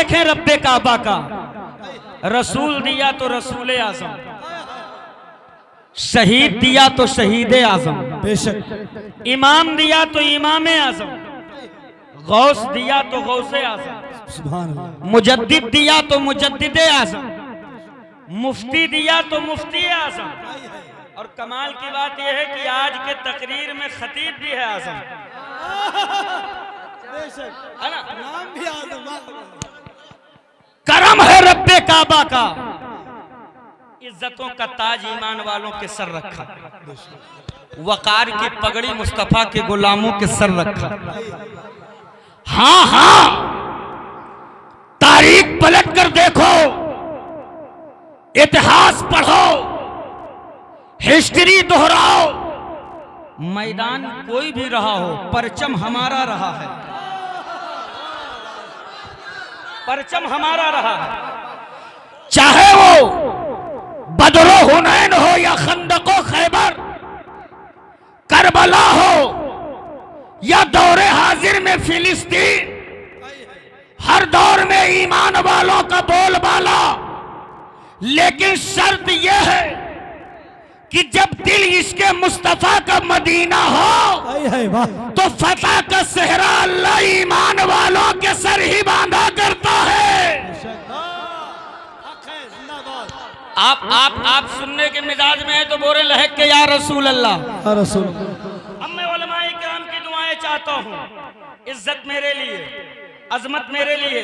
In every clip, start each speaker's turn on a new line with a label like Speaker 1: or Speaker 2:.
Speaker 1: देखें रब्बे काबा का, रसूल दिया तो रसूल आजम, शहीद दिया तो शहीद आजम,
Speaker 2: बेशक
Speaker 1: इमाम दिया तो इमाम आजम, गौस दिया तो गौसे आजम,
Speaker 2: सुभान अल्लाह,
Speaker 1: मुजद्दिद दिया तो मुजद्दिद आजम, मुफ्ती दिया तो मुफ्ती आजम। और कमाल की बात यह है कि आज के तकरीर में खतीब भी है आजम, है ना?
Speaker 2: नाम भी आजम।
Speaker 1: करम है रब्बे काबा का, इज्जतों का ताज ईमान वालों के सर रखा, वकार की पगड़ी मुस्तफा के गुलामों के सर रखा। हाँ हाँ, तारीख पलट कर देखो, इतिहास पढ़ो, हिस्ट्री दोहराओ, मैदान कोई भी रहा हो, परचम हमारा रहा है, परचम हमारा रहा है। चाहे वो बदरो हुनैन हो या खंदको खैबर, करबला हो या दौरे हाजिर में फिलिस्तीन, हर दौर में ईमान वालों का बोलबाला। लेकिन शर्त यह है कि जब दिल इसके मुस्तफा का मदीना हो तो फतह का सेहरा अल्लाह ईमान वालों के सर ही बांधा करता है। आप सुनने के मिजाज में है तो बोले लहक के या रसूल अल्लाह। अब मैं उलमाए किराम की दुआएं चाहता हूँ, इज्जत मेरे लिए, अजमत मेरे लिए,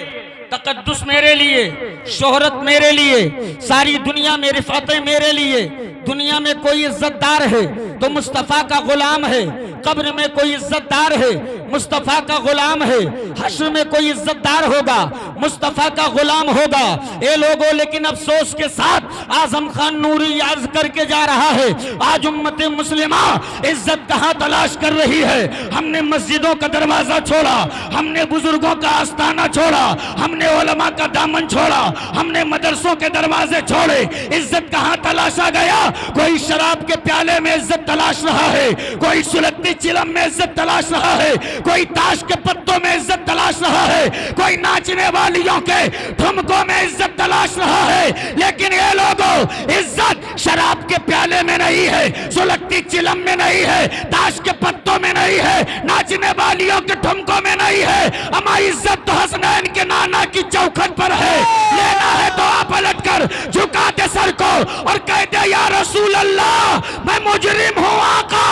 Speaker 1: तकद्दुस मेरे लिए, शोहरत मेरे लिए, सारी दुनिया में रिफातें मेरे लिए। दुनिया में कोई इज्जतदार है तो मुस्तफा का गुलाम है, कब्र में कोई इज्जतदार है मुस्तफा का गुलाम है, हश्र में कोई इज्जतदार होगा मुस्तफा का गुलाम होगा। ये लोगों, लेकिन अफसोस के साथ आजम खान नूरी अर्ज करके जा रहा है, आज उम्मत मुस्लिमा इज्जत कहाँ तलाश कर रही है। हमने मस्जिदों का दरवाजा छोड़ा, हमने बुजुर्गों का आस्ताना छोड़ा, हमने उलमा का दामन छोड़ा, हमने मदरसों के दरवाजे छोड़े। इज्जत कहाँ तलाशा गया? कोई शराब के प्याले में इज्जत तलाश रहा है, कोई सुलगती चिलम में इज्जत तलाश रहा है, कोई ताश के पत्तों में इज्जत तलाश रहा है, कोई नाचने वालियों के ठुमकों में इज्जत तलाश रहा है। लेकिन ये लोगों, इज्जत शराब के प्याले में नहीं है, सुलगती चिलम में नहीं है, ताश के पत्तों में नहीं है, नाचने वालियों के ठुमकों में नहीं है। हमारी इज्जत तो हसनैन के नाना की चौखट पर है। लेना है तो आप पलट कर झुका दे सर को और कह दे या रसूल अल्लाह, मैं मुजरिम हूँ आका,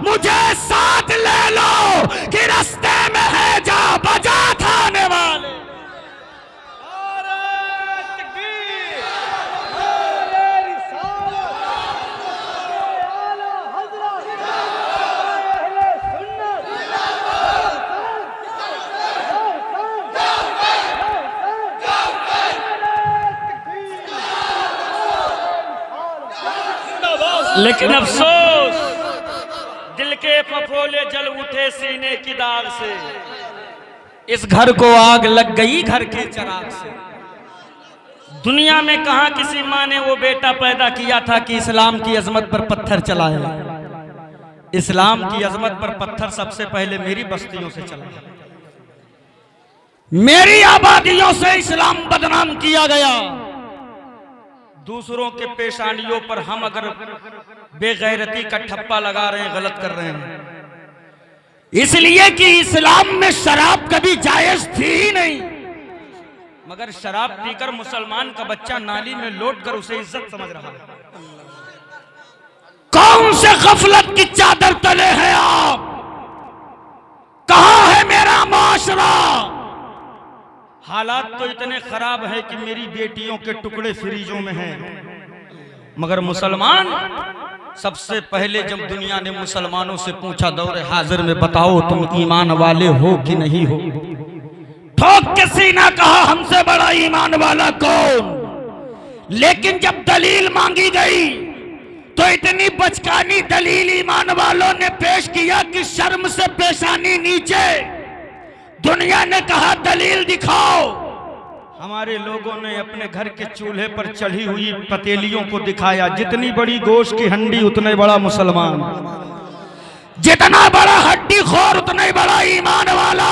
Speaker 1: मुझे साथ ले लो कि रास्ते में है जा बजा थाने वाले। लेकिन अफसोस, दिल के फफोले जल उठे सीने की दाग से, इस घर को आग लग गई घर के चिराग से। दुनिया में कहां किसी माँ ने वो बेटा पैदा किया था कि इस्लाम की अजमत पर पत्थर चलाए। इस्लाम की अजमत पर पत्थर सबसे पहले मेरी बस्तियों से चला, मेरी आबादियों से इस्लाम बदनाम किया गया। दूसरों के पेशानियों पर हम अगर बेगैरती का ठप्पा लगा रहे हैं, गलत कर रहे हैं, इसलिए कि इस्लाम में शराब कभी जायज थी ही नहीं। मगर शराब पीकर मुसलमान का बच्चा नाली में लौट कर उसे इज्जत समझ रहा है। कौन से गफलत की चादर तले हैं आप? कहां है मेरा माशरा? हालात तो इतने खराब है कि मेरी बेटियों के टुकड़े फ्रीजों में हैं, मगर मुसलमान सबसे पहले जब दुनिया ने मुसलमानों से पूछा दौरे हाजिर में, बताओ तुम ईमान वाले हो कि नहीं हो, ठोक के सीना कहा हमसे बड़ा ईमान वाला कौन। लेकिन जब दलील मांगी गई तो इतनी बचकानी दलील ईमान वालों ने पेश किया कि शर्म से पेशानी नीचे। दुनिया ने कहा दलील दिखाओ, हमारे लोगों ने अपने घर के चूल्हे पर चढ़ी हुई पतीलियों को दिखाया। जितनी बड़ी गोश्त की हंडी उतने बड़ा मुसलमान।
Speaker 3: जितना बड़ा हड्डी खोर उतना ही बड़ा ईमान वाला।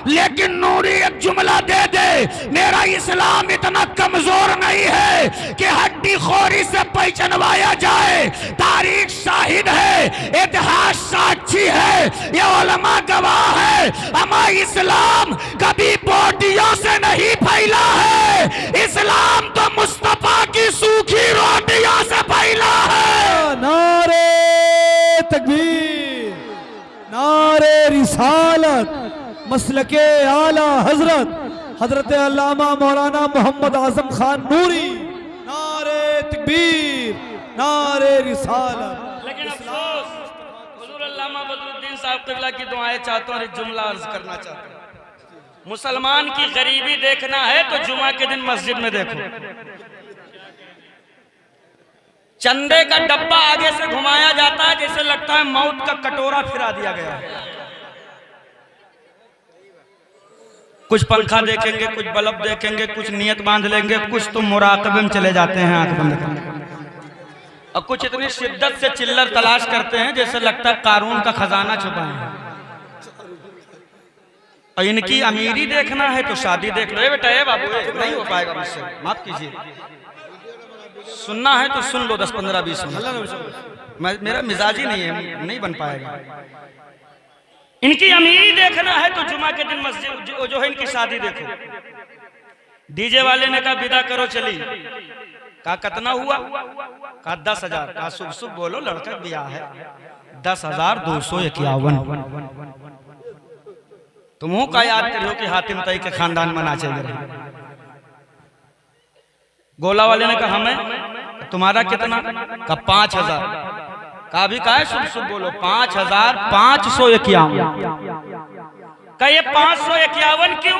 Speaker 3: लेकिन नूरी एक जुमला दे दे, मेरा इस्लाम इतना कमजोर नहीं है कि हड्डी खोरी से पहचानवाया जाए। तारीख शाहिद है, इतिहास साक्षी है, ये उलमा गवाह है। हमारा इस्लाम कभी बोटियों से नहीं फैला है, इस्लाम तो मुस्तफा की सूखी रोटियों से फैला है।
Speaker 2: नारे तकबीर, नारे रिसालत, मसलके आला हजरत हजरत अल्लामा मौलाना मोहम्मद आजम खान नूरी। नारे तकबीर, नारे रिसालत।
Speaker 1: लेकिन अफसोस हुजूर अल्लामा बदरुद्दीन साहब क़िबला की दुआएं चाहता हूँ, एक जुमला अर्ज करना चाहता हूँ। मुसलमान की गरीबी देखना है तो जुमा के दिन मस्जिद में देखो। चंदे का डब्बा आगे से घुमाया जाता है जैसे लगता है मौत का कटोरा फिरा दिया गया है। कुछ पंखा देखेंगे, कुछ बल्ब देखेंगे, कुछ नियत बांध लेंगे, कुछ तो मुराकबे में चले जाते हैं आंख बंद करके, और कुछ इतनी शिद्दत से चिल्लर तलाश करते हैं जैसे लगता है कारून का खजाना छुपा है। और इनकी अमीरी देखना है तो शादी देख लो। बेटा ये बाबू नहीं हो पाएगा मुझसे, माफ कीजिए। सुनना है तो सुन लो 10-15-20 मिनट। मेरा मिजाज ही नहीं है, नहीं बन पाएगा। इनकी अमीरी देखना है तो जुमा के दिन मस्जिद जो है इनकी शादी देखो। डीजे वाले ने कहा विदा करो चली, कहा कितना हुआ, कहा 10,000, कहा शुभ शुभ बोलो लड़का ब्याह है। 10,251। तुम का याद करियो कि हातिम तई के खानदान में नाचे रहे। गोला वाले ने कहा हमें, तुम्हारा कितना, कहा 5,000, का भी कहा शुभ शुभ बोलो 5,551। का ये 551 क्यों,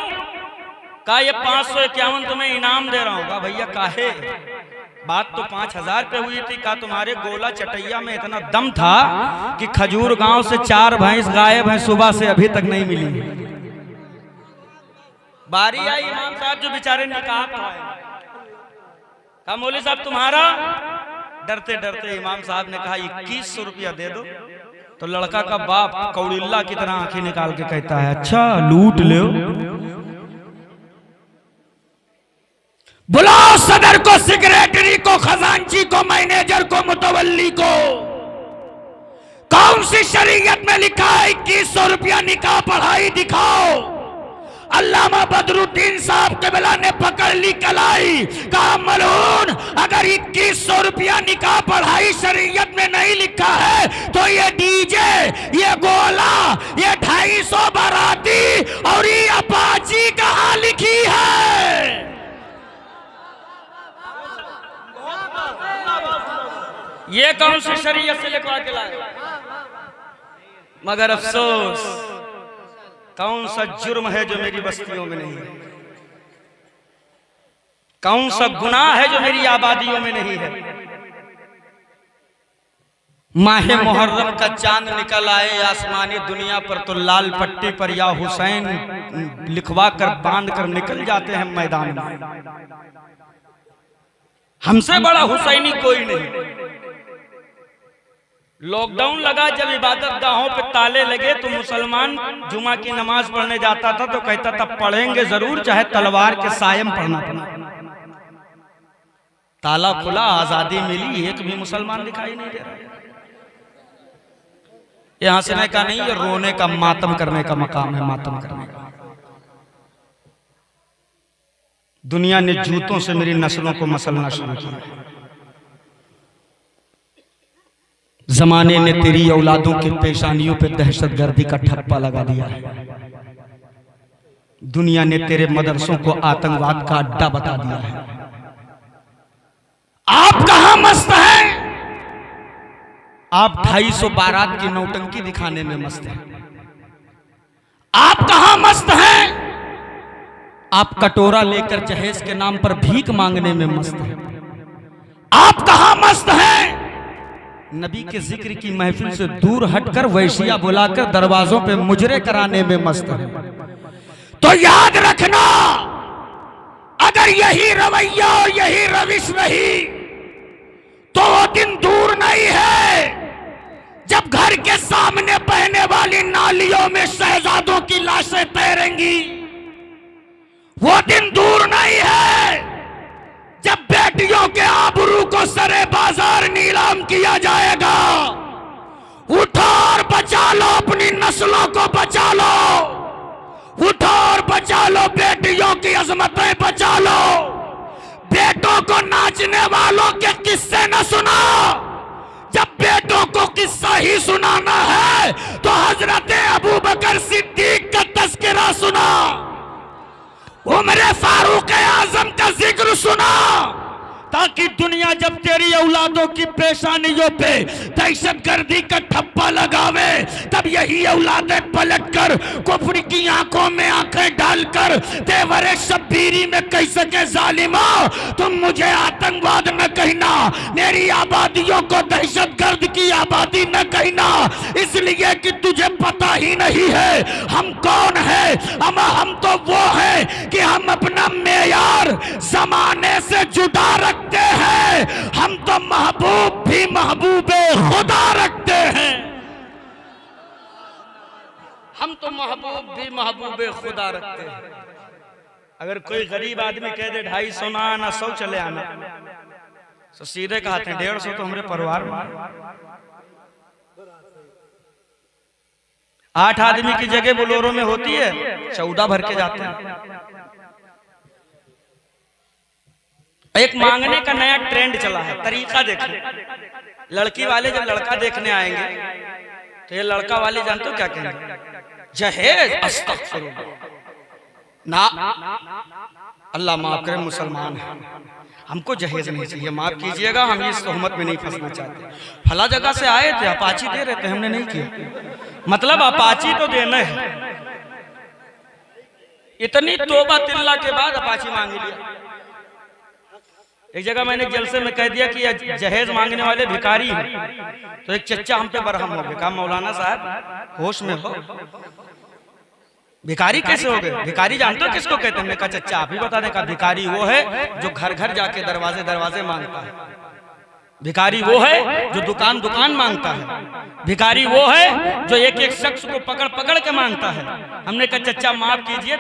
Speaker 1: का ये 551 तुम्हें इनाम दे रहा हूँ। कहा भैया काहे, बात तो 5,000 पे हुई थी। कहा तुम्हारे गोला चटैया में इतना दम था कि खजूर गांव से 4 भैंस गायब हैं, सुबह से अभी तक नहीं मिली। बारी आई इमाम साहब जो बेचारे निकाह पढ़ाए। कहा मौलवी साहब तुम्हारा, डरते डरते इमाम साहब ने कहा 2100 रुपया दे दो। तो लड़का का बाप कौड़िल्ला की तरह आंखें निकाल के कहता है अच्छा लूट लो।
Speaker 3: बुलाओ सदर को, सेक्रेटरी को, खजांची को, मैनेजर को, मुतवल्ली को। कौन सी शरीयत में लिखा है 2100 रुपया निकाह पढ़ाई दिखाओ। अल्लामा बदरुद्दीन साहब क़िबला ने पकड़ ली कलाई, कहा मलून अगर 2100 रुपया निकाह पढ़ाई शरीयत में नहीं लिखा है तो ये डीजे, ये गोला, ये 250 बाराती और ये अपाची कहाँ लिखी है।
Speaker 1: ये कौन सी शरीयत से लिखवा के लाए। मगर अफसोस कौन सा जुर्म है जो मेरी बस्तियों में नहीं है, कौन सा गुनाह है जो मेरी आबादियों में नहीं है। माहे मुहर्रम का चांद निकल आए आसमानी दुनिया पर तो लाल पट्टी पर या हुसैन लिखवा कर बांध कर निकल जाते हैं मैदान में। हमसे बड़ा हुसैनी कोई नहीं। लॉकडाउन लगा जब इबादत गाहों पे ताले लगे तो मुसलमान जुमा की नमाज पढ़ने जाता था तो कहता था पढ़ेंगे जरूर चाहे तलवार के सायम पढ़ना पड़ा। ताला खुला, आजादी मिली, एक भी मुसलमान दिखाई नहीं दे रहा। ये हंसने का नहीं, ये रोने का, मातम करने का मकाम है, मातम करने का। दुनिया ने जूतों से मेरी नस्लों को मसलना शुरू किया। जमाने ने तेरी औलादों की पेशानियों पे दहशतगर्दी का ठप्पा लगा दिया है। दुनिया ने तेरे मदरसों को आतंकवाद का अड्डा बता दिया है। आप कहां मस्त हैं? आप 250 बारात की नौटंकी दिखाने में मस्त हैं। आप कहां मस्त हैं? आप कटोरा लेकर जहेज के नाम पर भीख मांगने में मस्त हैं। आप कहां मस्त हैं? नबी के जिक्र की महफिल से दूर हटकर वैशिया बुलाकर दरवाजों पे मुजरे कराने में मस्त है। तो याद रखना, अगर यही रवैया और यही रविश रही तो वो दिन दूर नहीं है
Speaker 3: जब घर के सामने बहने वाली नालियों में शहजादों की लाशें तैरेंगी, वो दिन दूर नहीं है जब बेटियों के आबरू को सरे बाजार नीलाम किया जाएगा। उठो और बचा लो, अपनी नस्लों को बचा लो, उठो और बचा लो, बेटियों की अजमतें बचा लो। बेटों को नाचने वालों के किस्से न सुना, जब बेटों को किस्सा ही सुनाना है तो हजरत अबू बकर सिद्दीक का तस्करा सुना, उमर फारूक आजम का जिक्र सुना, ताकि दुनिया जब तेरी औलादों की परेशानियों पे दहशतगर्दी का ठप्पा लगावे, तब यही औलादें पलटकर कुफ्र की आंखों में आंखें डालकर तेवरे शब्बीरी में कह सके, जालिमा तुम मुझे आतंकवाद न कहना, मेरी आबादियों को दहशतगर्द की आबादी न कहना, इसलिए कि तुझे पता ही नहीं है हम कौन है। हम तो वो है कि हम अपना मेयार जमाने से जुदा रखते हैं, हम तो महबूब भी महबूबे खुदा रखते हैं, हम तो महबूब भी महबूबे खुदा रखते हैं। अगर कोई गरीब आदमी कह दे 250 ना आना 100 चले आना, तो सीधे कहते हैं 150 तो हमारे परिवार में। 8 आदमी की जगह बोलोरो में होती है, 14 भर के जाते हैं। एक मांगने का नया ट्रेंड चला है, तरीका देखो। लड़की वाले जब लड़का देखने आएंगे तो ये लड़का वाले जानते हो क्या कहेंगे, जहेज, अस्तगफिरुल्लाह, ना अल्लाह माफ करे मुसलमान है, हमको जहेज नहीं चाहिए, माफ कीजिएगा हम इस तोहमत में नहीं फंसना चाहते। फला जगह से आए थे, अपाची दे रहे थे, हमने नहीं किया, मतलब अपाची तो देना है। इतनी तोबा तिल्ला के बाद अपाची मांग लिया। एक जगह मैंने जलसे में कह दिया कि जहेज मांगने वाले भिखारी हैं, तो एक चच्चा हम पे बरहम हो गए, कहा मौलाना साहब होश में हो, भिखारी कैसे हो गए? भिखारी जानते हो किसको कहते हैं? मैंने कहा चच्चा आप ही बता दें। कहा भिखारी वो है जो घर घर जाके दरवाजे दरवाजे मांगता है, भिखारी वो है जो दुकान दुकान मांगता है, भिखारी वो है जो एक एक शख्स को पकड़ पकड़ के मांगता है। हमने कहा चच्चा माफ कीजिए,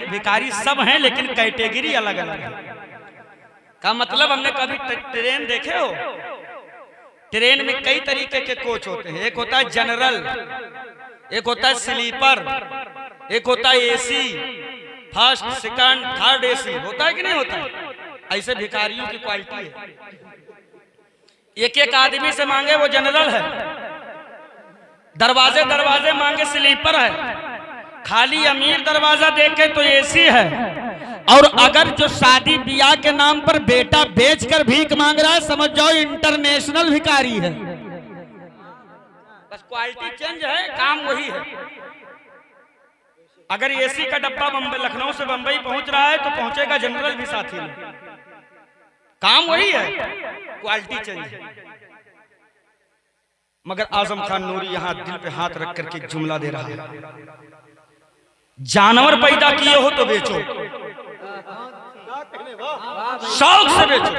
Speaker 3: भिखारी सब हैं लेकिन कैटेगरी अलग अलग है। का मतलब हमने कभी ट्रेन देखे हो? ट्रेन में कई तरीके के कोच होते हैं, एक होता है जनरल, एक होता है स्लीपर, एक होता है AC, first second third AC, होता है कि नहीं होता है? ऐसे भिखारियों की क्वालिटी है। एक एक आदमी से मांगे वो जनरल है, दरवाजे दरवाजे मांगे स्लीपर है, खाली अमीर दरवाजा देखे तो एसी है, और अगर जो शादी ब्याह के नाम पर बेटा बेचकर भीख मांग रहा है, समझ जाओ इंटरनेशनल भिखारी है। बस क्वालिटी चेंज है, काम वही है। अगर एसी का डब्बा बम्बई लखनऊ से बंबई पहुंच रहा है तो पहुंचेगा जनरल भी साथी में, काम वही है, क्वालिटी चेंज है। मगर आजम खान नूरी यहां दिल पे हाथ रख करके एक जुमला दे रहा है, जानवर पैदा किए हो तो बेचो, शौक से बेचो।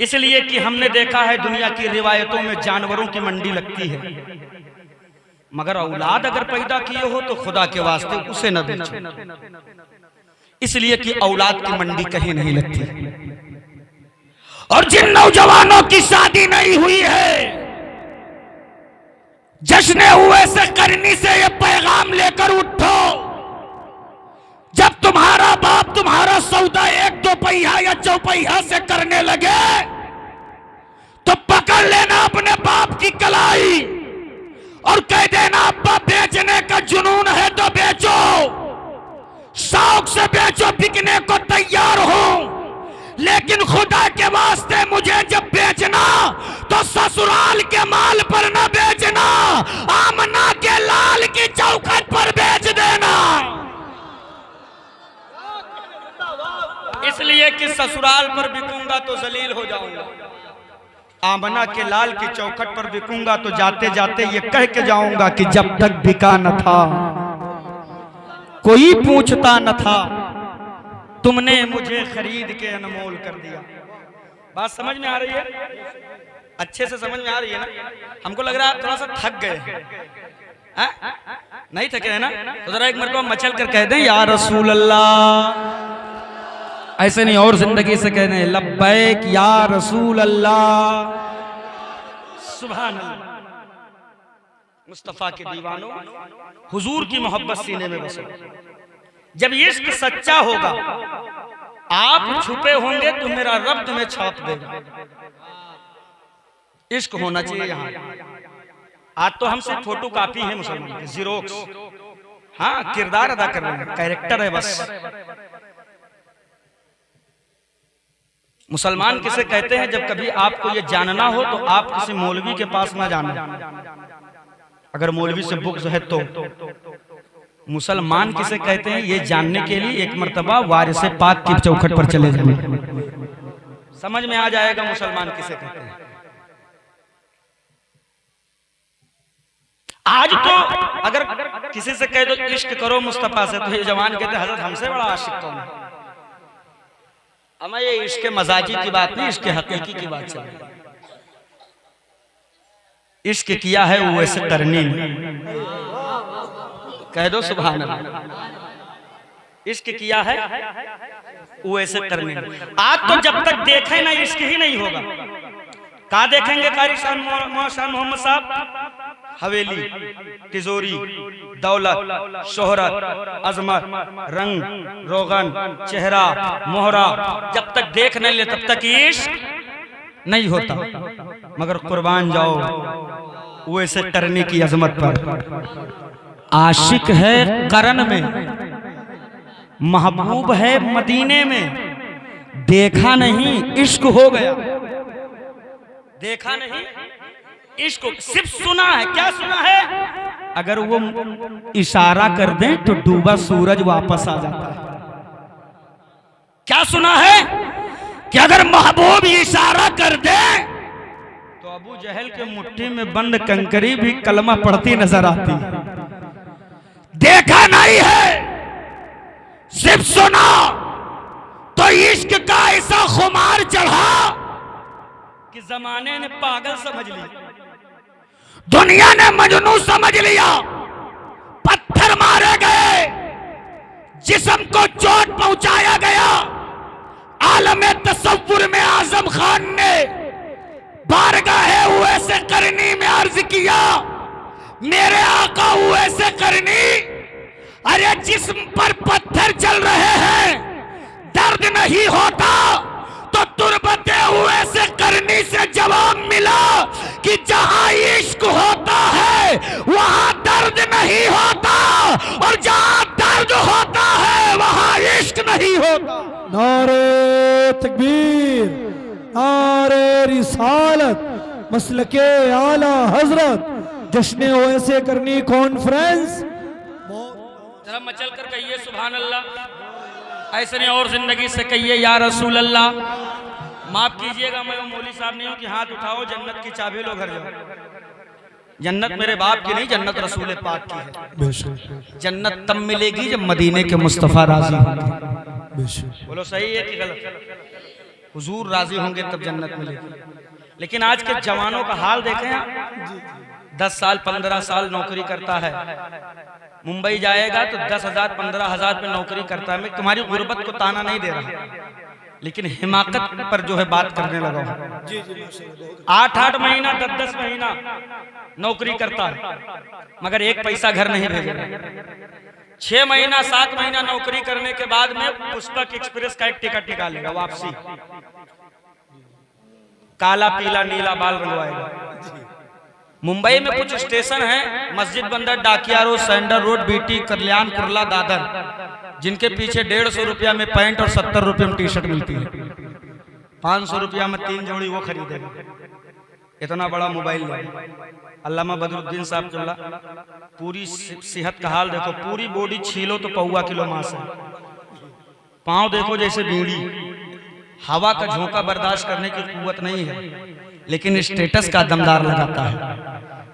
Speaker 3: इसलिए कि हमने देखा है दुनिया की रिवायतों में जानवरों की मंडी लगती है, मगर औलाद अगर पैदा किए हो तो खुदा के वास्ते उसे न बेचो, इसलिए कि औलाद की मंडी कहीं नहीं लगती। और जिन नौजवानों की शादी नहीं हुई है, जश्न हुए से करनी से ये पैगाम लेकर उठो, जब तुम्हारा बाप तुम्हारा सौदा 1-2 पहिया या चौपहिया से करने लगे तो पकड़ लेना अपने बाप की कलाई और कह देना अब्बा बेचने का जुनून है तो बेचो, शौक से बेचो, बिकने को तैयार हो, लेकिन खुदा के वास्ते मुझे जब बेचना तो ससुराल के माल पर न बेचना, आमना के लाल की चौखट पर बेच देना। इसलिए कि ससुराल पर बिकूंगा तो जलील हो जाऊंगा, आमना के लाल की चौखट पर बिकूंगा तो जाते जाते ये कह के जाऊंगा कि जब तक बिका न था कोई पूछता न था, तुमने मुझे खरीद के अनमोल कर दिया। बात समझ में आ रही है?
Speaker 1: अच्छे से समझ में आ रही है ना? हमको लग रहा है आप थोड़ा सा थक गए हैं। नहीं थके हैं ना? तो जरा एक मरतबा मचल कर कह दें या रसूल अल्लाह। ऐसे नहीं और जिंदगी से कह दें लब्बैक या रसूल अल्लाह। सुभान अल्लाह। मुस्तफा के दीवानों, हुजूर की मोहब्बत सीने में बसो। जब इश्क सच्चा होगा, आप छुपे होंगे तो मेरा रब तुम्हें छाप देगा। इश्क होना चाहिए यहाँ। आज तो हम सिर्फ फोटो कापी है मुसलमान के, जीरोक्स। हाँ, किरदार अदा कर रहे हैं, कैरेक्टर है बस। मुसलमान किसे कहते हैं? जब कभी आपको ये जानना हो तो आप किसी मौलवी के पास ना जाना, अगर मौलवी से बुग़्ज़ है तो। मुसलमान किसे कहते हैं ये जानने के लिए एक मर्तबा वारिस पाक की चौखट पर चले जाए, समझ में आ जाएगा मुसलमान किसे कहते हैं। आज तो अगर किसी से कह दो इश्क करो मुस्तफा से, तो ये जवान कहते हजरत हमसे बड़ा आशिक कौन है? हमें ये इश्क मजाजी की बात नहीं, इश्क हकीकी की बात चल रही है। इश्क किया है वो ऐसे करनी, कह दो सुभान अल्लाह। इश्क किया है वो ऐसे करनी। आज तो जब तक देखे ना इश्क ही नहीं होगा। कहा देखेंगे कारी शान मोहम्मद साहब? हवेली, तिजोरी, दौलत, शोहरत, अजमत, रंग, रोगन, चेहरा, मोहरा, जब तक देख नहीं ले तब तक इश्क नहीं होता। मगर कुर्बान जाओ वो ऐसे करने की अजमत पर। आशिक है करन में, महबूब है मदीने में, देखा नहीं इश्क हो गया। देखा नहीं इश्क, सिर्फ सुना है। क्या सुना है? अगर वो इशारा कर दें तो डूबा सूरज वापस आ जाता है। क्या सुना है? कि अगर महबूब इशारा कर दे तो अबू जहल के मुट्ठी में बंद कंकरी भी कलमा पढ़ती नजर आती है। देखा नहीं है, सिर्फ सुना तो इश्क का ऐसा खुमार चढ़ा कि जमाने ने पागल समझ लिया, दुनिया ने मजनू समझ लिया। पत्थर मारे गए, जिस्म को चोट पहुंचाया गया। आलम तसव्वुर में आजम खान ने बारगाह उवैसे करनी में अर्ज किया, मेरे आका उवैसे करनी, अरे जिस्म पर पत्थर चल रहे हैं, दर्द नहीं होता। तो तुरबते उवैसे करनी से जवाब मिला कि जहां इश्क होता है वहां दर्द नहीं होता, और जहां दर्द होता है वहां इश्क नहीं होता।
Speaker 2: नारे तकबीर, नारे रिसालत, मसलके आला हजरत, जश्न ओवैसे करनी कॉन्फ्रेंस।
Speaker 1: जरा मचल कर कहिए सुभान अल्लाह। ऐसे नहीं और जिंदगी से कहिए या रसूल अल्लाह। माफ कीजिएगा, मैं वो मौली साहब नहीं हूं कि हाथ उठाओ जन्नत की चाबी लो घर जाओ। जन्नत मेरे बाप की नहीं, जन्नत रसूल पाक की है। जन्नत तब मिलेगी जब मदीने के मुस्तफा राजी होंगे। बोलो सही है कि गलत? हुजूर राजी होंगे तब जन्नत मिलेगी। लेकिन आज के जवानों का हाल देखें आप, 10 साल 15 साल नौकरी करता है, मुंबई जाएगा तो 10,000 15,000 पे नौकरी करता है। मैं तुम्हारी गुर्बत को ताना नहीं दे रहा, लेकिन हिमाकत पर जो है बात करने लगा हूं। 8-8 महीना 10-10 महीना नौकरी करता है, मगर एक पैसा घर नहीं भेजेगा। 6 महीना 7 महीना नौकरी करने के बाद में पुष्पक एक्सप्रेस का एक टिकट निकालेगा वापसी, काला पीला नीला बाल रंगवाएगा। मुंबई में कुछ स्टेशन हैं, मस्जिद बंदर, डाकिया रोड, सैंडल रोड, बीटी, कल्याण, कुर्ला, दादर, जिनके पीछे 150 रुपया में पैंट और 70 रुपये में टी शर्ट मिलती है। 500 रुपया में 3 जोड़ी वो खरीदेगा। इतना बड़ा मोबाइल है। अल्लामा बदरुद्दीन साहब किबला, पूरी सेहत का हाल देखो, पूरी बॉडी छीलो तो पौवा किलो मांस है। पाँव देखो जैसे बीड़ी, हवा का झोंका बर्दाश्त करने की कुव्वत नहीं है, लेकिन स्टेटस का दमदार लगाता है।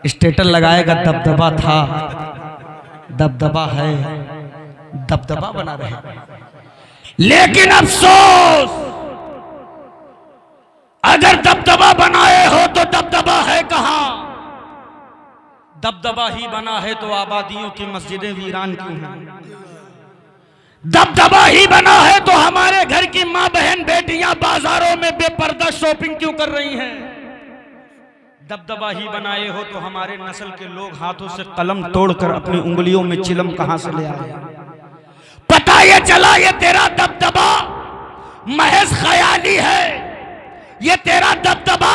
Speaker 1: स्टेटस लगाएगा दबदबा था, दबदबा है, दबदबा बना रहे। लेकिन अफसोस, अगर दबदबा बनाए हो तो दबदबा ही बना है तो आबादियों की मस्जिदें वीरान क्यों हैं?
Speaker 3: दबदबा ही बना है तो हमारे घर की माँ बहन बेटियां बाजारों में बेपर्दा शॉपिंग क्यों कर रही हैं?
Speaker 1: दबदबा ही बनाए हो तो हमारे नस्ल के लोग हाथों से कलम तोड़कर अपनी उंगलियों में चिलम कहां से ले आए?
Speaker 3: पता ये चला ये तेरा दबदबा महज ख्याली है, ये तेरा दबदबा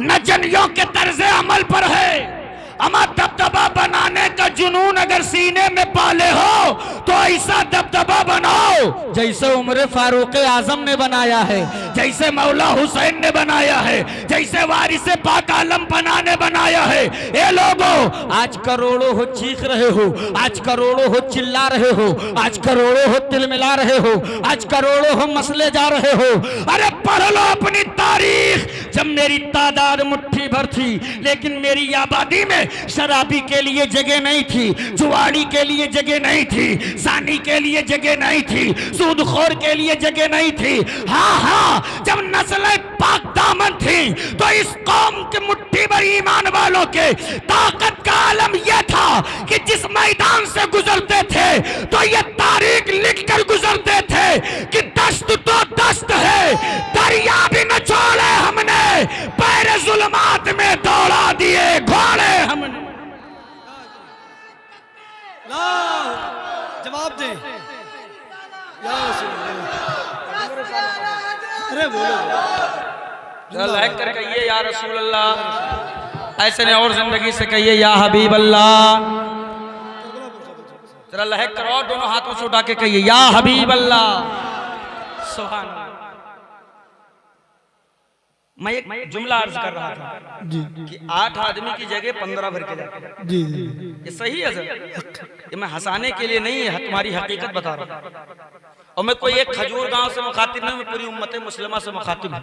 Speaker 3: नजनियों के तर्ज अमल पर है। अमा दबदबा बनाने का जुनून अगर सीने में पाले हो तो ऐसा दबदबा बनाओ
Speaker 2: जैसे उमर फारूक आजम ने बनाया है,
Speaker 3: जैसे मौला हुसैन ने बनाया है, जैसे वारिसे पाक आलम पना ने बनाया है। ये लोगों,
Speaker 2: आज करोड़ों हो चीख रहे हो, आज करोड़ों हो चिल्ला रहे हो, आज करोड़ों हो तिलमिला रहे हो, आज करोड़ों हो मसले जा रहे हो।
Speaker 3: अरे पढ़ लो अपनी तारीख।
Speaker 1: जब मेरी तादाद मुट्ठी भर थी लेकिन मेरी आबादी में शराबी के लिए जगह नहीं थी, जुआड़ी के लिए जगह नहीं थी, सानी के लिए जगह नहीं थी, सूदखोर के लिए जगह नहीं थी। हाँ हाँ, जब नस्लें पाक दामन थी तो इस कौम के मुट्ठी भर ईमान वालों के ताकत का आलम यह था कि जिस मैदान से गुजरते थे तो ये तारीख लिख कर गुजरते थे कि दस्त तो दस्त है, दरिया भी न छोड़े हमने, पैर जुल्मात में दौड़ा दिए घोड़े हमने।
Speaker 2: जवाब दे। अरे बोलो,
Speaker 1: लाइक कर कहिए या रसूल अल्लाह, ऐसे नहीं और जिंदगी से कहिए या हबीब अल्लाह। जरा लहक करो, दोनों हाथों से उठा के कहिए या हबीब अल्लाह। सुभान अल्लाह। मैं एक जुमला अर्ज कर रहा था
Speaker 2: जी
Speaker 1: कि 8 आदमी की जगह 15 भर के जाते हैं।
Speaker 2: जी
Speaker 1: ये सही है सर, ये मैं हंसाने के लिए नहीं है, तुम्हारी हकीकत बता रहा हूँ। और मैं कोई एक खजूर गांव से मुखातिब नहीं, मैं पूरी उम्मत मुस्लिमा से मुखातिब हूँ।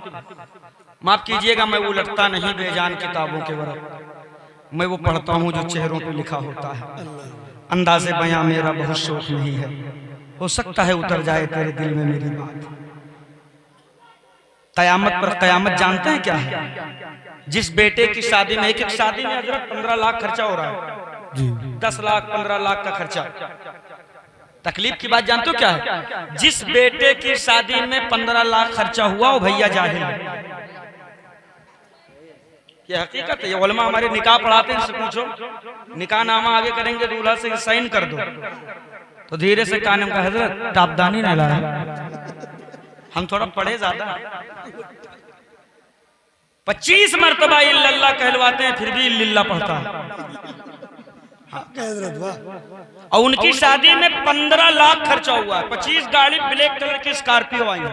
Speaker 1: माफ कीजिएगा, मैं उलटता नहीं बेजान किताबों के वरक़, मैं वो पढ़ता हूँ जो चेहरों पे लिखा होता है। अंदाज़े बयां मेरा बहुत शौक नहीं है, हो सकता है उतर जाए तेरे दिल में मेरी बात। कयामत पर कयामत जानते हैं क्या है? जिस बेटे की शादी में, एक शादी में हजरत 15 लाख खर्चा हो रहा है, 10 लाख 15 लाख का खर्चा। तकलीफ की बात जानते हो क्या है? जिस बेटे की शादी में 15 लाख खर्चा हुआ वो भैया जाहिल है। ये हकीकत है, ये उलमा हमारे निकाह पढ़ाते हैं, इनसे पूछो। निकाह नामा आगे करेंगे, दूल्हा से साइन कर दो, तो धीरे से कानम का हजरत टापदानी नहीं लाया, हम थोड़ा पढ़े ज्यादा। 25 मरतबा इल्लल्लाह कहलवाते हैं, फिर भी इल्लल्लाह पढ़ता है। और उनकी शादी में 15 लाख खर्चा हुआ है। 25 गाड़ी ब्लैक कलर की स्कॉर्पियो आई है।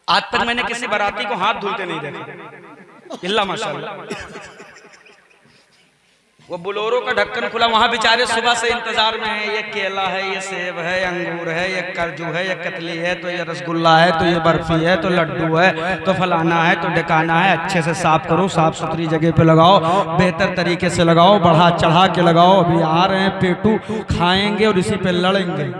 Speaker 1: आज तक मैंने किसी बाराती को हाथ धुलते नहीं देखा, इल्ला माशाल्लाह। वो बुलोरो का ढक्कन खुला, वहां बेचारे सुबह से इंतजार में है। ये केला है, ये सेब है, अंगूर है, ये काजू है, ये कतली है, तो ये रसगुल्ला है, तो ये बर्फी है, तो लड्डू है, तो फलाना है, तो ढकाना है। अच्छे से साफ करो, साफ सुथरी जगह पे लगाओ, बेहतर तरीके से लगाओ, बढ़ा चढ़ा के लगाओ। अभी आ रहे हैं पेटू, खाएंगे और इसी पे लड़ेंगे।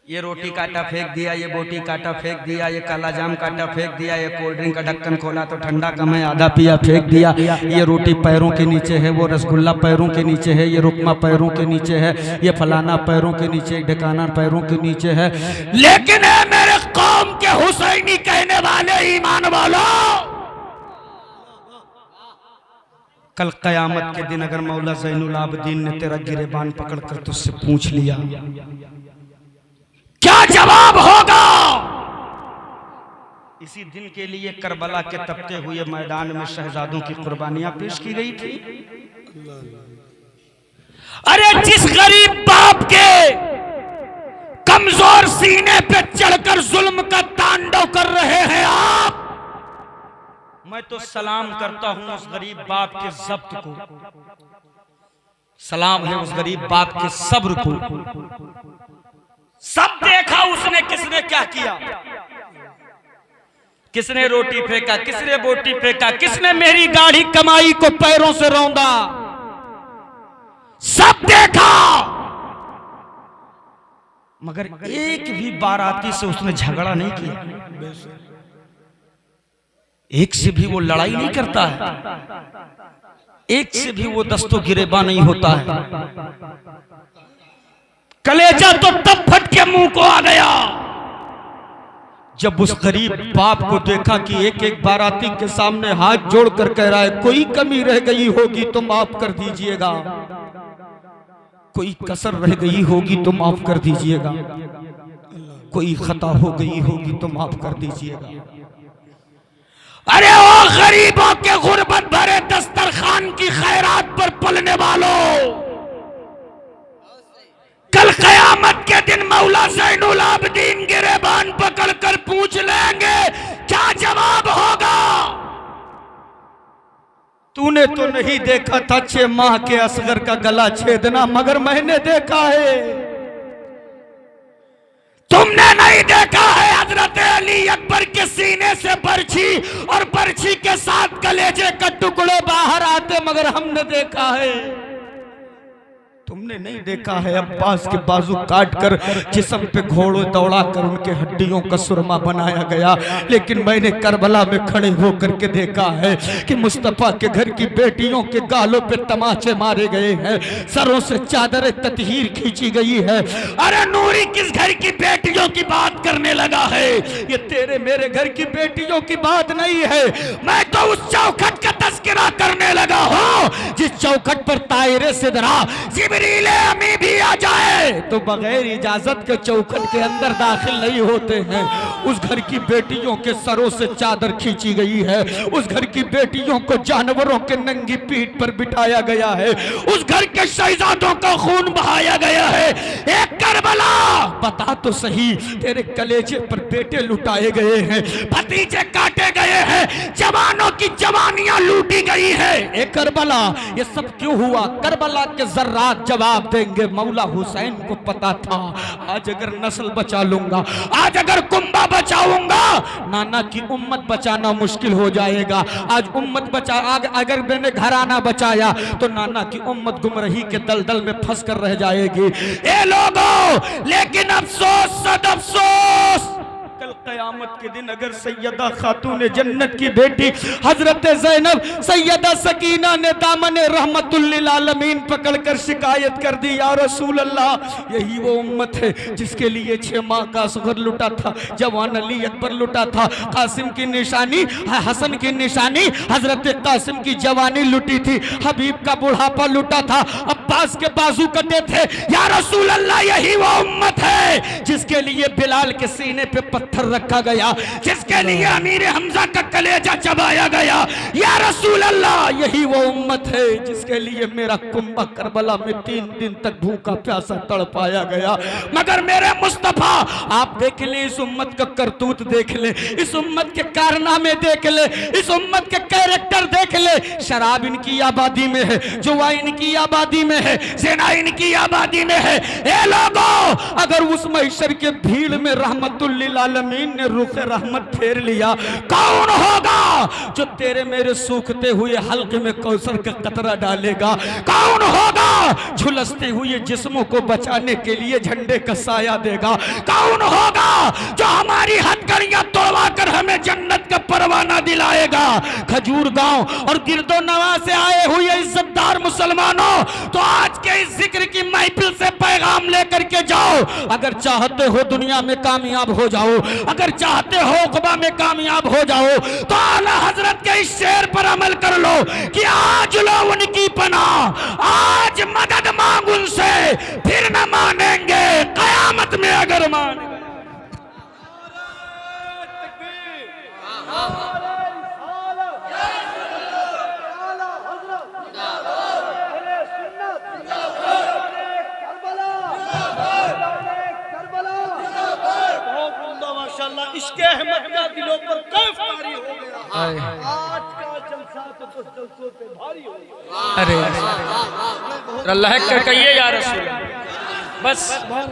Speaker 1: ये रोटी काटा फेंक दिया, ये बोटी काटा फेंक दिया, ये काला जाम काटा फेंक दिया, ये कोल्ड ड्रिंक का ढक्कन खोला तो ठंडा कम है, आधा पिया फेंक दिया। ये रोटी पैरों के नीचे है, वो रसगुल्ला पैरों के नीचे है, ये रुकमा पैरों के नीचे है, ये फलाना पैरों के नीचे, ढकाना पैरों के नीचे है।
Speaker 3: लेकिन है मेरे कौम के हुसैनी कहने वाले ईमान वालों,
Speaker 1: कल कयामत के दिन अगर मौला ज़ैनुल आबिदीन ने तेरा गिरेबान पकड़कर तुझसे पूछ लिया,
Speaker 3: क्या जवाब होगा?
Speaker 1: इसी दिन के लिए करबला के तपते हुए मैदान में शहजादों की कुर्बानियां पेश की गई थी।
Speaker 3: अरे जिस गरीब बाप के कमजोर सीने पे चढ़कर जुल्म का तांडव कर रहे हैं आप,
Speaker 1: मैं तो सलाम करता हूं उस गरीब बाप के जब्त को, सलाम है उस गरीब बाप के सब्र को। सब देखा उसने किसने क्या किया, किसने रोटी फेंका, किसने बोटी फेंका, किसने मेरी गाढ़ी कमाई को पैरों से रौंदा,
Speaker 3: सब देखा।
Speaker 1: मगर एक भी बाराती से उसने झगड़ा नहीं किया।
Speaker 2: एक से भी वो लड़ाई नहीं करता है, एक से भी वो दस्तों गिरेबा नहीं होता है। कलेजा तो तब फट के मुंह को आ गया जब उस गरीब बाप को देखा कि एक एक बाराती के सामने हाथ जोड़कर कह रहा है कोई कमी रह गई होगी तो माफ कर दीजिएगा, कोई कसर रह गई होगी तो माफ कर दीजिएगा, कोई खता हो गई होगी तो माफ कर दीजिएगा। अरे ओ गरीबों के गुर्बत भरे दस्तरखान की खैरात पर पलने वालों, कल कयामत के दिन मौला ज़ैनुल आबिदीन गिरेबान पकड़कर पूछ लेंगे क्या जवाब होगा। तूने तो नहीं देखा था 6 माह के असगर का गला छेदना, मगर मैंने देखा है। तुमने नहीं देखा है हजरत अली अकबर के सीने से बर्छी और बर्छी के साथ कलेजे का टुकड़े बाहर आते, मगर हमने देखा है। तुमने नहीं देखा है अब्बास के बाजू काटकर जिस्म पे घोड़ों दौड़ाकर उनके हड्डियों का सुरमा बनाया गया, लेकिन मैंने करबला में खड़े होकर के देखा है कि मुस्तफा के घर की बेटियों के गालों पे तमाचे मारे गए हैं, सरों से चादरें ततहीर खींची गई है। अरे नूरी किस घर की बेटियों की बात करने लगा है? ये तेरे मेरे घर की बेटियों की बात नहीं है, मैं तो उस चौखट का तस्करा करने लगा हूँ जिस चौखट पर तायरे सिदरा जिब्रील अमी भी आ जाए तो बगैर इजाजत के चौखट के अंदर दाखिल नहीं होते हैं। उस घर की बेटियों के सरों से चादर खींची गई है, उस घर की बेटियों को जानवरों के नंगी पीठ पर बिठाया गया है, उस घर के शहजादों का खून बहाया गया है। एक करबला बता तो सही, तेरे कलेजे पर बेटे लुटाए गए हैं, भतीजे काटे गए हैं, जवानों की जवानियां लूटी गई है। एक करबला ये सब क्यों हुआ? करबला के जर्रात जवाब देंगे। मौला हुसैन को पता था आज अगर नस्ल बचा लूंगा, आज अगर कुंबा बचाऊंगा, नाना की उम्मत बचाना मुश्किल हो जाएगा। आज उम्मत बचा, अगर मैंने घराना बचाया तो नाना की उम्मत गुमराही के दलदल में फंस कर रह जाएगी। ए लोगों, लेकिन अफसोस सद अफसोस, कल कयामत के दिन अगर सैयदा खातून जन्नत की बेटी हजरत ज़ैनब सैयदा सकीना ने दामने रहमतुल लिल आलमीन पकड़कर शिकायत कर दी, या रसूल अल्लाह, यही वो उम्मत है जिसके लिए 6 माह का असगर लुटा था, जवान अली अकबर लुटा था, कासिम की निशानी, हसन की निशानी, हजरत कासिम की जवानी लुटी थी, हबीब का बुढ़ापा लुटा था, अब्बास के बाजू कटे थे। या रसूल अल्लाह, यही वो उम्मत है जिसके लिए बिलाल के सीने पे पत्थर रखा गया, जिसके लिए अमीर हमजा का कलेजा चबाया गया। या रसूल अल्लाह, यही वो उम्मत है जिसके लिए मेरा कुंबा करबला में 3 दिन तक भूखा प्यासा तड़पाया गया। मगर मेरे मुस्तफा, आप देख ले, इस उम्मत का करतूत देख ले, इस उम्मत के कारनामे देख ले, इस उम्मत के कैरेक्टर देख ले। शराब इनकी आबादी में है, जुआ इनकी आबादी में है, ज़िना इनकी आबादी में है। ए लोगों, अगर उस महशर के भीड़ में रहमतुल लिल आलमीन ने रुख रहमत फेर लिया, कौन होगा जो तेरे मेरे सूखते हुए हल्के में कौसर का कतरा डालेगा? कौन होगा झुलसते हुए जिस्मों को बचाने के लिए झंडे का साया देगा? कौन होगा जो हमारी हथकड़ियां तोड़वा कर हमें जन्नत का परवाना दिलाएगा? खजूर गांव और गिरदो नवा से आए हुए इज्जतदार मुसलमानों, तो आज के इस जिक्र की महफिल से पैगाम लेकर के जाओ। अगर चाहते हो दुनिया में कामयाब हो जाओ, अगर चाहते हो उक़बा में कामयाब हो जाओ, तो आला हजरत के इस शेर पर अमल कर लो कि आज लो उनकी पनाह, आज मदद मांग उनसे, फिर न मानेंगे कयामत में अगर मानेंगे।
Speaker 1: इसके अहमद का दिलों पर कैफ तारी हो गया। आज का जलसा तो 10 जलसों पे भारी हो गया।
Speaker 2: अरे अल्लाह का कहिए या रसूल।
Speaker 1: बस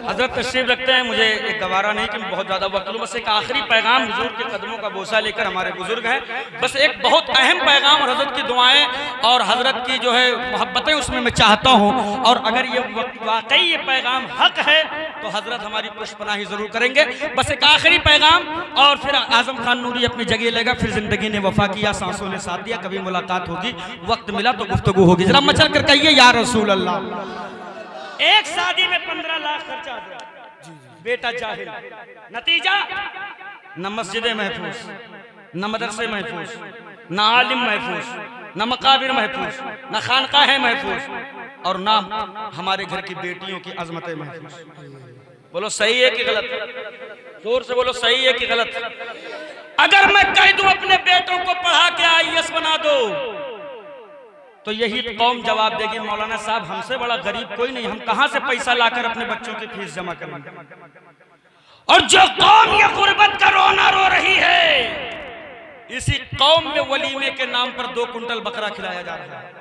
Speaker 1: हजरत तशरीफ रखते हैं, मुझे एक गवारा नहीं कि मैं बहुत ज़्यादा वक्त लूँ। बस एक आखिरी पैगाम हुजूर के कदमों का बोसा लेकर, हमारे बुजुर्ग हैं, बस एक बहुत अहम पैगाम और हजरत की दुआएं और हजरत की जो है मोहब्बतें उसमें मैं चाहता हूँ। और अगर ये वाकई ये पैगाम हक है तो हजरत हमारी पुष्पनाही ज़रूर करेंगे। बस एक आखिरी पैगाम और फिर आजम खान नूरी अपनी जगह लेगा। फिर जिंदगी ने वफा किया, सांसों ने साथ दिया, कभी मुलाकात होगी, वक्त मिला तो गुफ्तगू होगी। जरा मचल कर कहिए या रसूल अल्लाह। एक शादी में 15 लाख खर्चा आ गया, बेटा जाहिल, नतीजा न मस्जिदें महफूज, न मदरसे महफूज, न आलिम महफूज, न मकाबिर महफूज, न खानकाहें महफूज, और ना हमारे घर की बेटियों की अजमतें महफूज। बोलो सही है कि गलत? जोर से बोलो सही है कि गलत? अगर मैं कह दूं अपने बेटों को पढ़ा के IAS बना दो तो यही कौम जवाब देगी, मौलाना साहब हमसे बड़ा गरीब कोई नहीं, हम कहां से पैसा लाकर अपने बच्चों की फीस जमा करेंगे। और जो कौम ये गुर्बत का रोना रो रही है, इसी कौम में वलीमे के नाम पर 2 कुंटल बकरा खिलाया जा रहा है,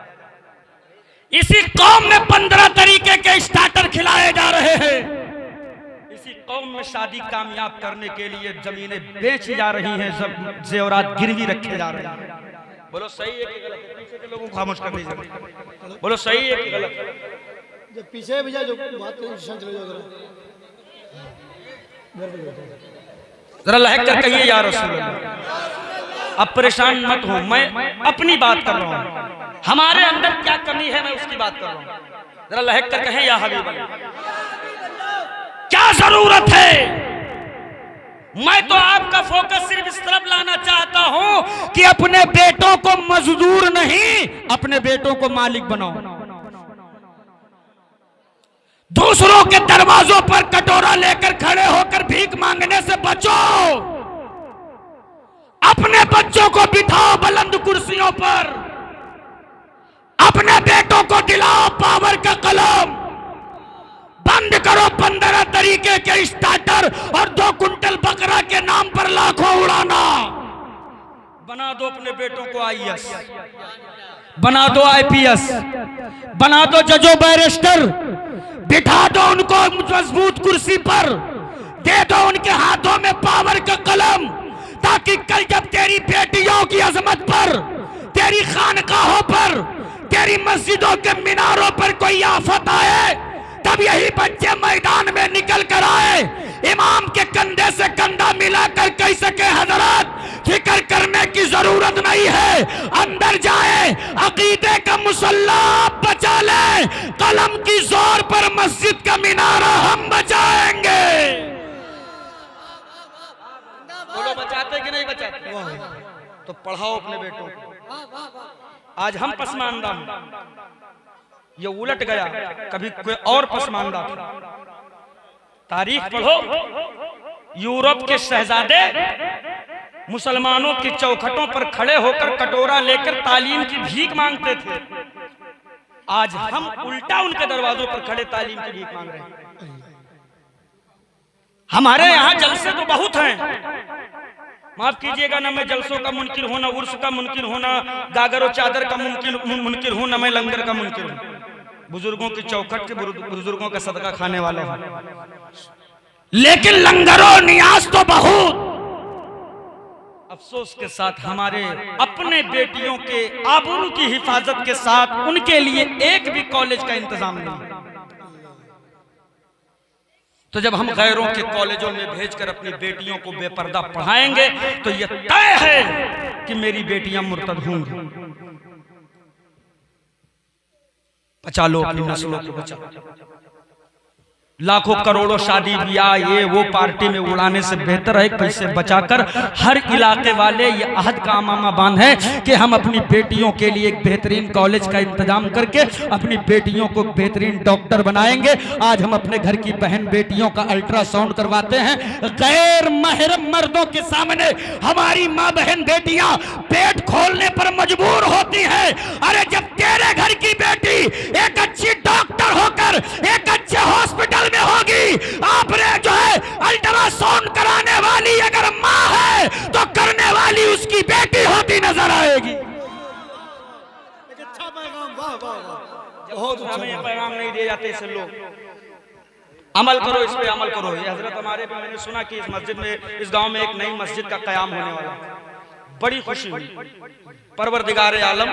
Speaker 1: इसी कौम में 15 तरीके के स्टार्टर खिलाए जा रहे हैं, इसी कौम में शादी कामयाब करने के लिए जमीनें बेची जा रही हैं, जेवरात गिरवी रखे जा रहे हैं। बोलो सही है कि गलत? पीछे के लोगों को खामोश कर दीजिए। बोलो सही है कि गलत?
Speaker 4: जब पीछे भी जाए जो बात चले जाओ
Speaker 1: जरा लहक कर कहिए या रसूल अल्लाह। अब परेशान मत हो, मैं अपनी बात कर रहा हूँ, हमारे अंदर क्या कमी है मैं उसकी बात कर रहा हूँ। जरा लहक कर कहें या हबीब अल्लाह। क्या जरूरत है? मैं तो आपका फोकस सिर्फ इस तरफ लाना चाहता हूं कि अपने बेटों को मजदूर नहीं, अपने बेटों को मालिक बनाओ। दूसरों के दरवाजों पर कटोरा लेकर खड़े होकर भीख मांगने से बचो। अपने बच्चों को बिठाओ बुलंद कुर्सियों पर, अपने बेटों को दिलाओ पावर का कलम। बंद करो 15 तरीके के स्टार्टर और 2 कुंटल बकरा के नाम पर लाखों उड़ाना। बना दो अपने बेटों को IAS, बना दो IPS, बना दो जजो बैरिस्टर, बिठा दो उनको मजबूत कुर्सी पर, दे दो उनके हाथों में पावर का कलम, ताकि कल जब तेरी बेटियों की अजमत पर, तेरी खानकाहों पर, तेरी मस्जिदों के मीनारों पर कोई आफत आए, तब यही बच्चे मैदान में निकल कर आए, इमाम के कंधे से कंधा मिलाकर कह सके हजरत फिक्र करने की जरूरत नहीं है, अंदर जाए अकीदे का मुसल्ला बचा ले, कलम की जोर पर मस्जिद का मीनारा हम बचाएंगे। बोलो बचाते कि नहीं बचाते? तो पढ़ाओ अपने बेटों को। आज हम पसमानदा हैं, ये उलट गया, कभी कोई और पसमानदा था। तारीख पढ़ो, यूरोप के शहजादे मुसलमानों की चौखटों पर खड़े होकर कटोरा लेकर तालीम की भीख मांगते थे। आज हम उल्टा उनके दरवाजों पर खड़े तालीम की भीख मांग रहे हैं। हमारे यहाँ जलसे तो बहुत हैं, माफ कीजिएगा ना मैं जलसों का मुनकिर हूं, ना उर्स का मुनकिर हूं, ना गागर और चादर का मुनकिर हूं, ना मैं लंगर का मुनकिर हूं। बुजुर्गों की चौखट के बुजुर्गों का सदका खाने वाले हैं, लेकिन लंगरों नियाज तो बहुत। अफसोस के साथ हमारे अपने बेटियों के आबरू की हिफाजत के साथ उनके लिए एक भी कॉलेज का इंतजाम नहीं। तो जब हम गैरों के कॉलेजों में भेजकर अपनी बेटियों को बेपर्दा पढ़ाएंगे तो यह तय है कि मेरी बेटियां मुर्तद होंगी। बचा लो अपनी नस्लों को, बचा। लाखों करोड़ों शादी ब्याह ये वो पार्टी में उड़ाने से बेहतर है पैसे बचाकर हर इलाके वाले ये अहद का अमामा बांध है कि हम अपनी बेटियों के लिए एक बेहतरीन कॉलेज का इंतजाम करके अपनी बेटियों को बेहतरीन डॉक्टर बनाएंगे। आज हम अपने घर की बहन बेटियों का अल्ट्रासाउंड करवाते हैं, गैर महरम मर्दों के सामने हमारी माँ बहन बेटियां पेट खोलने पर मजबूर होती हैं। अरे जब तेरे घर की बेटी एक अच्छी डॉक्टर होकर एक अच्छे हॉस्पिटल में होगी, आपने जो है अल्ट्रासाउंड कराने वाली अगर माँ है तो करने वाली उसकी बेटी होती नजर आएगी।
Speaker 4: अच्छा पैगाम, वाह वाह वाह, बहुत अच्छा
Speaker 1: हमें पैगाम नहीं दिए जाते ऐसे लोग। अमल करो, इस पे अमल करो। ये हजरत हमारे भी, मैंने सुना कि इस मस्जिद में, इस गांव में एक नई मस्जिद का क़याम होने वाला है। बड़ी खुशी हुई। परवरदिगार आलम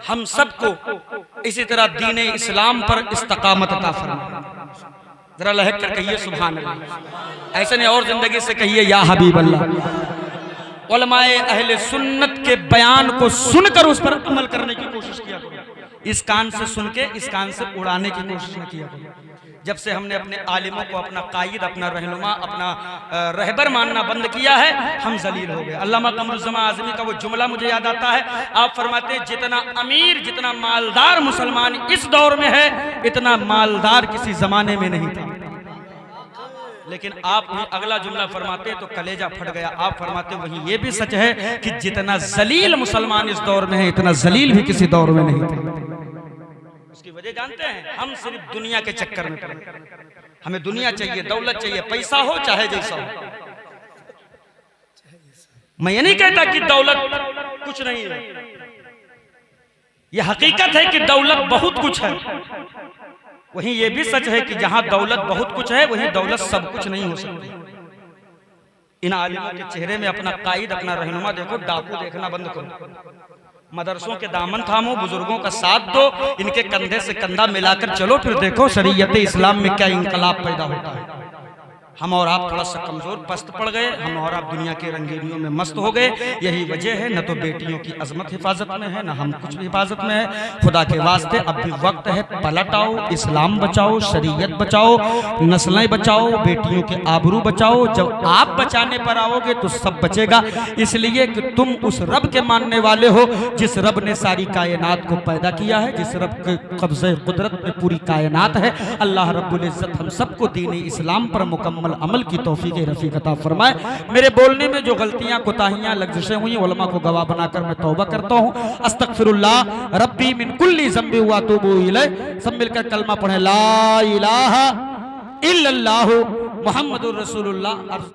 Speaker 1: हम सबको इसी तरह दीन इस्लाम पर इस्तकामत अता फरमाए। जरा लहक कर कहिए सुभान अल्लाह। ऐसे नहीं और जिंदगी से कहिए या हबीब अल्लाह। उलमाए अहले सुन्नत के बयान को सुनकर उस पर अमल करने की कोशिश किया करो। इस कान से सुन के इस कान से उड़ाने की कोशिश न किया करो। जब से हमने अपने आलिमों को अपना कायद, अपना रहनुमा, अपना रहबर मानना बंद किया है, हम जलील हो गए। अल्लामा कमरुज़्ज़मा आज़मी का वो जुमला मुझे याद आता है। आप फरमाते हैं जितना अमीर, जितना मालदार मुसलमान इस दौर में है, इतना मालदार किसी जमाने में नहीं था। लेकिन आप अगला जुमला फरमाते तो कलेजा फट गया। आप फरमाते वही ये भी सच है कि जितना जलील मुसलमान इस दौर में है, इतना जलील भी किसी दौर में नहीं थे। उसकी वजह जानते हैं? हम सिर्फ दुनिया के चक्कर में पड़े। हमें दुनिया चाहिए, दौलत चाहिए, पैसा हो चाहे जैसा हो। मैं ये नहीं कहता कि दौलत कुछ नहीं है। यह हकीकत है कि दौलत बहुत कुछ है। वहीं ये भी सच है कि जहां दौलत बहुत कुछ है, वहीं दौलत सब कुछ नहीं हो सकती। इन आलिमों के चेहरे में अपना कायद, अपना रहनुमा देखो। डाकू देखना बंद करो। मदरसों के दामन थामो, बुजुर्गों का साथ दो, इनके कंधे से कंधा मिलाकर चलो, फिर देखो शरीयत इस्लाम में क्या इंकलाब पैदा होता है। हम और आप थोड़ा सा कमजोर पस्त पड़ गए, हम और आप दुनिया के रंगीनियों में मस्त हो गए। यही वजह है, न तो बेटियों की अजमत हिफाजत में है, न हम कुछ भी हिफाजत में है। खुदा के वास्ते अब भी वक्त है, पलट आओ, इस्लाम बचाओ, शरीयत बचाओ, नस्लें बचाओ, बेटियों के आबरू बचाओ। जब आप बचाने पर आओगे तो सब बचेगा। इसलिए कि तुम उस रब के मानने वाले हो जिस रब ने सारी कायनात को पैदा किया है, जिस रब के कब्ज़े कुदरत में पूरी कायनात है। अल्लाह रब्बुल इज़्ज़त हम सबको दीन इस्लाम पर मुकम्मल अमल की तौफीक रफीक अता फरमाए। मेरे बोलने में जो गलतियां, कोताहियां, लग़्ज़िशें हुई, उलमा को गवाह बनाकर मैं तौबा करता हूँ। अस्तग़फिरुल्लाह रब्बी मिन कुल्ली ज़ंबि व अतूबु इलैह। सब मिलकर कलमा पढ़े, ला इलाहा इल्लल्लाहु मुहम्मदुर रसूलुल्लाह।